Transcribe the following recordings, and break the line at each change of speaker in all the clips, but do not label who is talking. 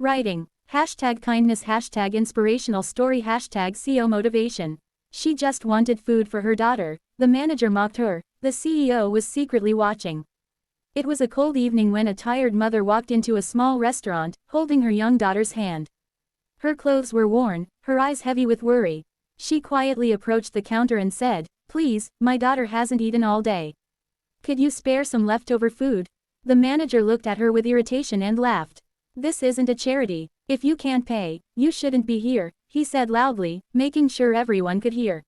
Writing. Hashtag kindness, hashtag inspirational story, hashtag CEO motivation. She just wanted food for her daughter. The manager mocked her. The CEO was secretly watching. It was a cold evening when a tired mother walked into a small restaurant, holding her young daughter's hand. Her clothes were worn, her eyes heavy with worry. She quietly approached the counter and said, "Please, my daughter hasn't eaten all day. Could you spare some leftover food?" The manager looked at her with irritation and laughed. "This isn't a charity. If you can't pay, you shouldn't be here," he said loudly, making sure everyone could hear.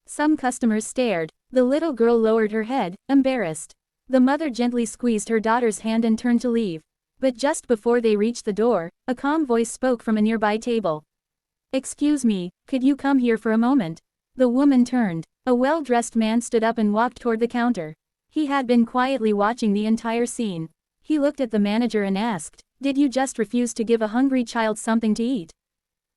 Some customers stared. The little girl lowered her head, embarrassed. The mother gently squeezed her daughter's hand and turned to leave. But just before they reached the door, a calm voice spoke from a nearby table. "Excuse me, could you come here for a moment?" The woman turned. A well-dressed man stood up and walked toward the counter. He had been quietly watching the entire scene. He looked at the manager and asked, "Did you just refuse to give a hungry child something to eat?"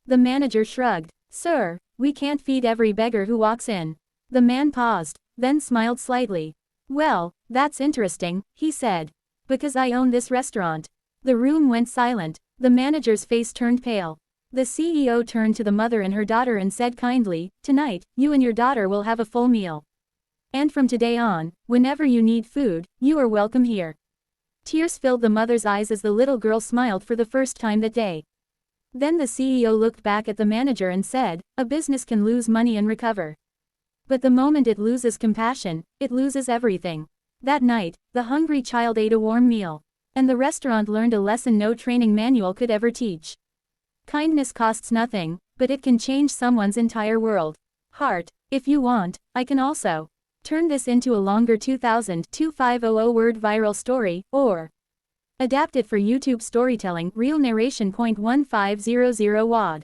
The manager shrugged. "Sir, we can't feed every beggar who walks in." The man paused, then smiled slightly. "Well, that's interesting," he said. "Because I own this restaurant." The room went silent. The manager's face turned pale. The CEO turned to the mother and her daughter and said kindly, "Tonight, you and your daughter will have a full meal. And from today on, whenever you need food, you are welcome here." Tears filled the mother's eyes as the little girl smiled for the first time that day. Then the CEO looked back at the manager and said, "A business can lose money and recover. But the moment it loses compassion, it loses everything." That night, the hungry child ate a warm meal. And the restaurant learned a lesson no training manual could ever teach. Kindness costs nothing, but it can change someone's entire world. Heart, if you want, I can also turn this into a longer 2500 word viral story, or adapt it for YouTube storytelling. Real narration. 1500 WOD.